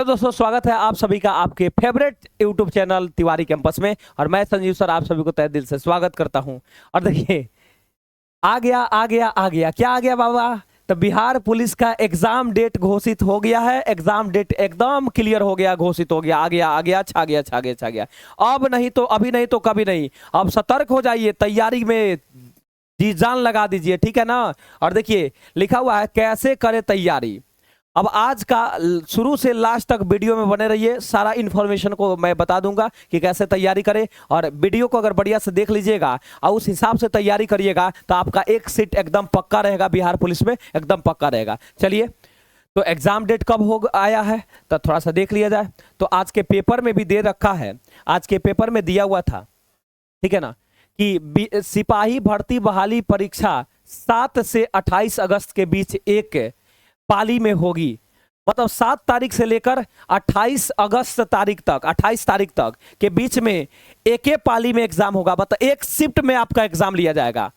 तो दोस्तों स्वागत है आप सभी का आपके favourite YouTube channel Tiwari campus में। और मैं संजीव सर आप सभी को तहे दिल से स्वागत करता हूं। और देखिए आ गया क्या आ गया बाबा। तो बिहार पुलिस का एग्जाम डेट घोषित हो गया है। एग्जाम डेट एकदम क्लियर हो गया, घोषित हो गया, आ गया छा गया। अब नहीं तो अभी नहीं तो कभी नहीं। अब सतर्क हो जाइए, तैयारी में जी जान लगा दीजिए, ठीक है ना। और देखिए लिखा हुआ है कैसे करें तैयारी। अब आज का शुरू से लास्ट तक वीडियो में बने रहिए, सारा इन्फॉर्मेशन को मैं बता दूंगा कि कैसे तैयारी करें। और वीडियो को अगर बढ़िया से देख लीजिएगा और उस हिसाब से तैयारी करिएगा तो आपका एक सीट एकदम पक्का रहेगा, बिहार पुलिस में एकदम पक्का रहेगा। चलिए तो एग्जाम डेट कब हो आया है तो थोड़ा सा देख लिया जाए। तो आज के पेपर में भी दे रखा है, आज के पेपर में दिया हुआ था, ठीक है ना, कि सिपाही भर्ती बहाली परीक्षा 7 से 28 अगस्त के बीच एक पाली में होगी। मतलब 7 तारीख से लेकर 28 अगस्त तारीख तक, 28 तारीख तक के बीच में एक पाली में एग्जाम होगा। मतलब एक शिफ्ट में आपका एग्जाम लिया जाएगा।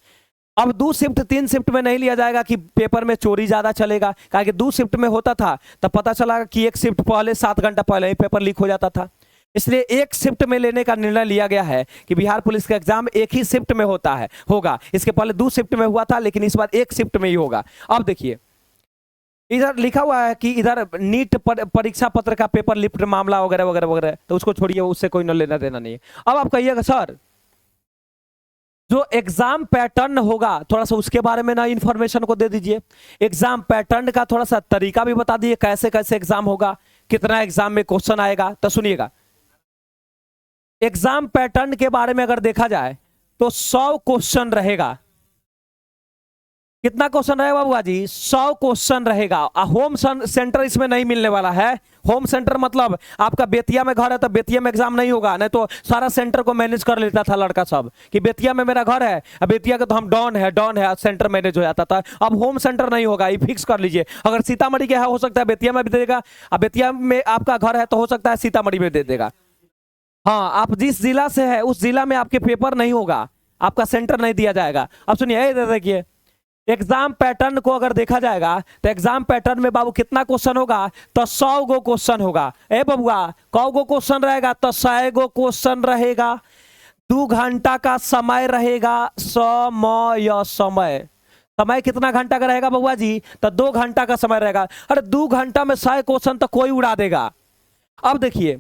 अब 2 शिफ्ट 3 शिफ्ट में नहीं लिया जाएगा कि पेपर में चोरी ज्यादा चलेगा। कारण कि 2 शिफ्ट में होता था तब पता चला कि एक शिफ्ट पहले 7 घंटा पहले ही पेपर लीक हो जाता था। इसलिए एक शिफ्ट में लेने का निर्णय लिया गया है कि बिहार पुलिस का एग्जाम एक ही शिफ्ट में होगा। इसके पहले 2 शिफ्ट में हुआ था, लेकिन इस बार एक शिफ्ट में ही होगा। अब देखिए इधर लिखा हुआ है कि इधर नीट परीक्षा पत्र का पेपर लिफ्ट मामला वगैरह वगैरह वगैरह, तो उसको छोड़िए, उससे कोई न लेना देना नहीं है। अब आप कहिएगा सर जो एग्जाम पैटर्न होगा थोड़ा सा उसके बारे में ना इंफॉर्मेशन को दे दीजिए। एग्जाम पैटर्न का थोड़ा सा तरीका भी बता दीजिए, कैसे कैसे एग्जाम होगा, कितना एग्जाम में क्वेश्चन आएगा। तो सुनिएगा, एग्जाम पैटर्न के बारे में अगर देखा जाए तो 100 क्वेश्चन रहेगा। कितना क्वेश्चन रहेगा बाबूआ जी? 100 क्वेश्चन रहेगा। होम सेंटर इसमें नहीं मिलने वाला है। होम सेंटर मतलब आपका बेतिया में घर है तो बेतिया में एग्जाम नहीं होगा, नहीं तो सारा सेंटर को मैनेज कर लेता था लड़का सब कि बेतिया में मेरा घर है, अब बेतिया का तो हम डॉन है सेंटर मैनेज हो जाता था। अब होम सेंटर नहीं होगा, ये फिक्स कर लीजिए। अगर सीतामढ़ी के है हो सकता है बेतिया में भी दे देगा, अब बेतिया में आपका घर है तो हो सकता है सीतामढ़ी में दे देगा। हाँ, आप जिस जिला से है उस जिला में आपके पेपर नहीं होगा, आपका सेंटर नहीं दिया जाएगा। अब सुनिए देखिए, एग्जाम पैटर्न को अगर देखा जाएगा तो एग्जाम पैटर्न में बाबू कितना क्वेश्चन होगा तो 100 गो क्वेश्चन होगा। ए बबुआ कौ गो क्वेश्चन रहेगा तो 100 गो क्वेश्चन रहेगा। 2 घंटा का समय रहेगा। समय कितना घंटा का रहेगा बबुआ जी? तो 2 घंटा का समय रहेगा। अरे 2 घंटा में 100 क्वेश्चन तो कोई उड़ा देगा। अब देखिए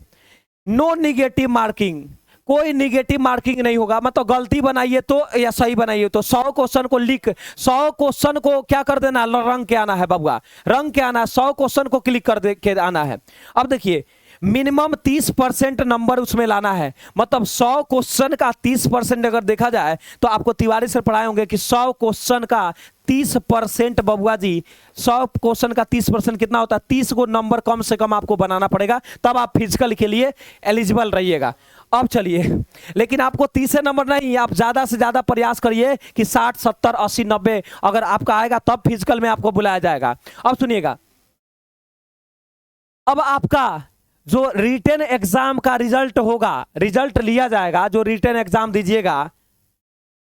नो निगेटिव मार्किंग, कोई निगेटिव मार्किंग नहीं होगा। मतलब गलती बनाइए तो या सही बनाइए तो 100 क्वेश्चन को लिख, 100 क्वेश्चन को क्या कर देना, रंग के आना है बबुआ, रंग के आना है। 100 क्वेश्चन को क्लिक कर दे के आना है। अब देखिए मिनिमम 30% नंबर उसमें लाना है। मतलब 100 क्वेश्चन का 30% अगर देखा जाए तो आपको तिवारी सर पढ़ाए होंगे कि 100 क्वेश्चन का 30% बबुआ जी, 100 क्वेश्चन का 30% कितना होता है? 30 को नंबर कम से कम आपको बनाना पड़ेगा, तब आप फिजिकल के लिए एलिजिबल रहिएगा। अब चलिए, लेकिन आपको 30 नंबर नहीं, आप ज्यादा से ज्यादा प्रयास करिए कि 60 70 80 90 अगर आपका आएगा तब फिजिकल में आपको बुलाया जाएगा। अब सुनिएगा, अब आपका जो रिटन एग्जाम का रिजल्ट होगा, रिजल्ट लिया जाएगा, जो रिटन एग्जाम दीजिएगा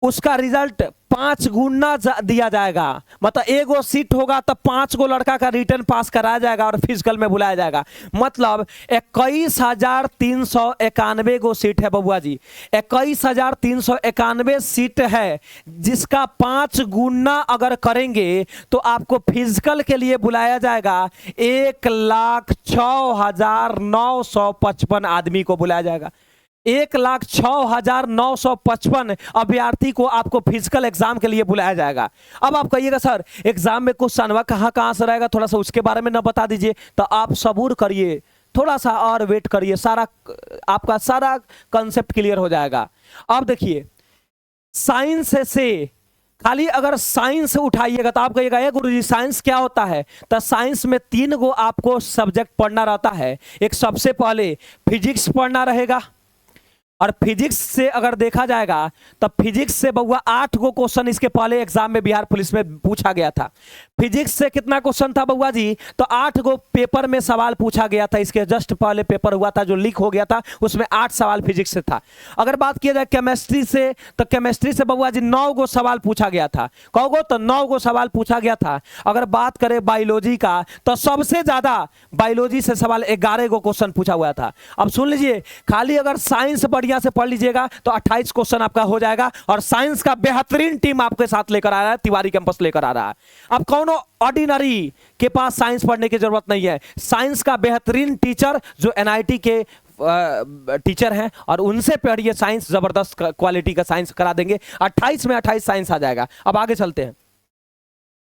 उसका रिजल्ट 5 गुना दिया जाएगा। मतलब 1 गो सीट होगा तो 5 गो लड़का का रिटर्न पास कराया जाएगा और फिजिकल में बुलाया जाएगा। मतलब 21,391 गो सीट है बबुआ जी, 21,391 सीट है, जिसका 5 गुना अगर करेंगे तो आपको फिजिकल के लिए बुलाया जाएगा। 1,06,955 आदमी को बुलाया जाएगा। 1,06,955 अभ्यर्थी को आपको फिजिकल एग्जाम के लिए बुलाया जाएगा। अब आप कहिएगा सर एग्जाम में क्वेश्चन कहां से रहेगा, थोड़ा सा उसके बारे में ना बता दीजिए। तो आप सबूर करिए, थोड़ा सा और वेट करिए, सारा आपका सारा कंसेप्ट क्लियर हो जाएगा। अब देखिए साइंस से खाली अगर साइंस उठाइएगा तो आप कहिएगा ये गुरुजी साइंस क्या होता है? तो साइंस में 3 गो आपको सब्जेक्ट पढ़ना रहता है। एक सबसे पहले फिजिक्स पढ़ना रहेगा, और फिजिक्स से अगर देखा जाएगा तो फिजिक्स से बउआ 8 गो क्वेश्चन इसके पहले एग्जाम में बिहार पुलिस में पूछा गया था। फिजिक्स से कितना क्वेश्चन था बउआ जी, तो 8 गो पेपर में सवाल पूछा गया था। इसके जस्ट पहले पेपर हुआ था जो लीक हो गया था, उसमें 8 सवाल फिजिक्स से था। अगर बात किया जाए केमिस्ट्री से, तो केमिस्ट्री से बउआ जी 9 गो सवाल पूछा गया था। कहोगे तो 9 गो सवाल पूछा गया था। अगर बात करें बायोलॉजी का, तो सबसे ज्यादा बायोलॉजी से सवाल 11 गो क्वेश्चन पूछा हुआ था। अब सुन लीजिए, खाली अगर साइंस बढ़िया से पढ़ लीजिएगा तो 28 क्वेश्चन आपका हो जाएगा। और साइंस का बेहतरीन टीम आपके साथ लेकर आ रहा है, तिवारी कैंपस लेकर आ रहा है। अब कौन ऑर्डिनरी के पास साइंस पढ़ने की जरूरत नहीं है। साइंस का बेहतरीन टीचर जो एनआईटी के टीचर हैं, और उनसे पढ़िए साइंस, जबरदस्त क्वालिटी का साइंस करा देंगे। 28 में 28 साइंस आ जाएगा। अब आगे चलते हैं।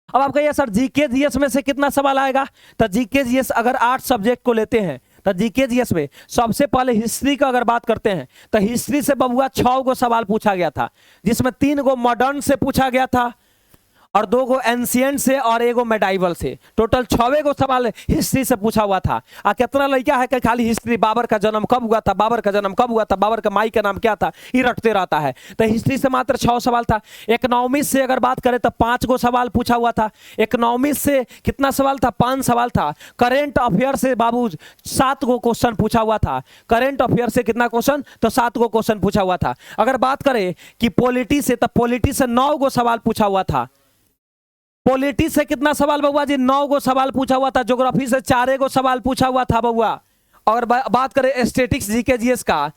अब आप कहिए सर जीके जीएस में से कितना सवाल आएगा, तो जीके जीएस अगर 8 सब्जेक्ट को लेते हैं तो जीके जीएस में सबसे पहले हिस्ट्री का अगर बात करते हैं तो हिस्ट्री से बबुआ 6 गो सवाल पूछा गया था, जिसमें 3 गो मॉडर्न से पूछा गया था और 2 गो एंशिएंट से और 1 गो मेडाइवल से। टोटल 6 गो सवाल हिस्ट्री से पूछा हुआ था। कितना लड़का है कि खाली हिस्ट्री, बाबर का जन्म कब हुआ था, बाबर का जन्म कब हुआ था, बाबर का माई का नाम क्या था, ये रटते रहता है। तो हिस्ट्री से मात्र 6 सवाल था। इकोनॉमिक्स से अगर बात करें तो 5 गो सवाल पूछा हुआ था। इकोनॉमिक्स से कितना सवाल था, 5 सवाल था। करेंट अफेयर से बाबू 7 गो क्वेश्चन पूछा हुआ था। करेंट अफेयर से कितना क्वेश्चन, तो 7 गो क्वेश्चन पूछा हुआ था। अगर बात करें कि पॉलिटी से, तो पॉलिटी से 9 गो सवाल पूछा हुआ था। पॉलिटी से कितना सवाल बउआ जी, 9 गो सवाल पूछा हुआ था। ज्योग्राफी से 4 गो सवाल पूछा हुआ था बउआ। और बात करें स्टैटिक्स जीके जीएस का,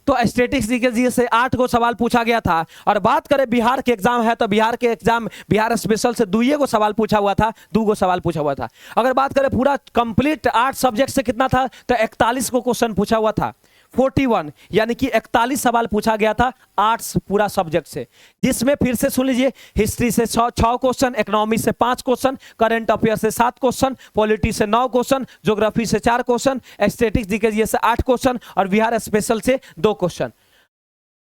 तो स्टैटिक्स जीके जीएस से 8 गो सवाल पूछा गया था। और बात करें बिहार के एग्जाम है, तो बिहार के एग्जाम बिहार स्पेशल से 2 गो सवाल पूछा हुआ था, 2 गो सवाल पूछा हुआ था। अगर बात करें पूरा कंप्लीट 8 सब्जेक्ट से कितना था, तो 41 को क्वेश्चन पूछा हुआ था। 41 यानी कि 41 सवाल पूछा गया था आर्ट्स पूरा सब्जेक्ट से, जिसमें फिर से सुन लीजिए, हिस्ट्री से 6 क्वेश्चन, इकोनॉमी से 5 क्वेश्चन, करंट अफेयर से 7 क्वेश्चन, पॉलिटी से 9 क्वेश्चन, ज्योग्राफी से 4 क्वेश्चन, स्टैटिक्स जीके से 8 क्वेश्चन और बिहार स्पेशल से 2 क्वेश्चन।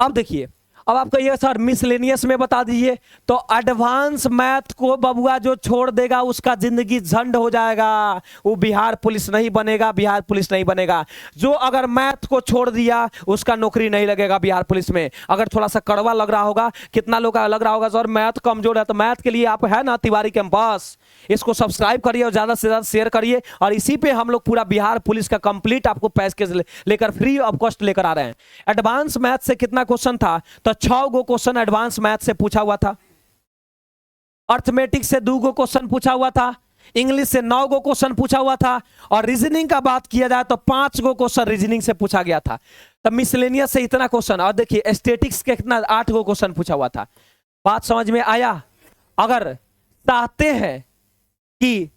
अब देखिए, अब आप कहिए सर मिसलेनियस में बता दीजिए, तो एडवांस मैथ को बबुआ जो छोड़ देगा उसका जिंदगी झंड हो जाएगा, वो बिहार पुलिस नहीं बनेगा, बिहार पुलिस नहीं बनेगा। जो अगर मैथ को छोड़ दिया उसका नौकरी नहीं लगेगा बिहार पुलिस में। अगर थोड़ा सा कड़वा लग रहा होगा, कितना लोग का लग रहा होगा सर मैथ कमजोर है, तो मैथ के लिए आप है ना तिवारी कैंपस, इसको सब्सक्राइब करिए और ज्यादा से ज्यादा शेयर करिए। और इसी पे हम लोग पूरा बिहार पुलिस का कंप्लीट आपको पैकेज लेकर फ्री ऑफ कॉस्ट लेकर आ रहे हैं। एडवांस मैथ से कितना क्वेश्चन था, तो 6 गो क्वेश्चन एडवांस मैथ से पूछा हुआ था। अर्थमेटिक्स से 2 गो क्वेश्चन पूछा हुआ था। इंग्लिश से 9 गो क्वेश्चन पूछा हुआ था। और रीजनिंग का बात किया जाए तो 5 गो क्वेश्चन रीजनिंग से पूछा गया था। तब मिसलेनियस से इतना क्वेश्चन। और देखिए स्टैटिक्स के कितना 8 गो क्वेश्चन पूछा हुआ था। बात समझ में आया। अगर चाहते हैं कि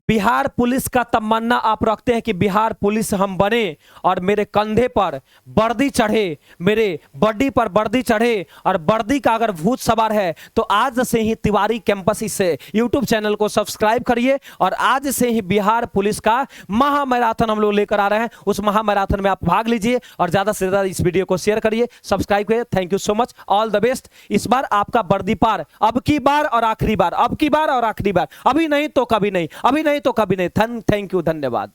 बिहार पुलिस का तमन्ना आप रखते हैं कि बिहार पुलिस हम बने और मेरे कंधे पर वर्दी चढ़े, मेरे बॉडी पर वर्दी चढ़े और वर्दी का अगर भूत सवार है, तो आज से ही तिवारी कैंपस से यूट्यूब चैनल को सब्सक्राइब करिए। और आज से ही बिहार पुलिस का महामैराथन हम लोग लेकर आ रहे हैं, उस महामैराथन में आप भाग लीजिए और ज्यादा से ज्यादा इस वीडियो को शेयर करिए, सब्सक्राइब करिए। Thank you so much, all the best. इस बार आपका वर्दी पार, अब की बार और आखिरी बार, अब की बार और आखिरी बार, अभी नहीं तो कभी नहीं, अभी नहीं तो कभी नहीं। थैंक यू, धन्यवाद।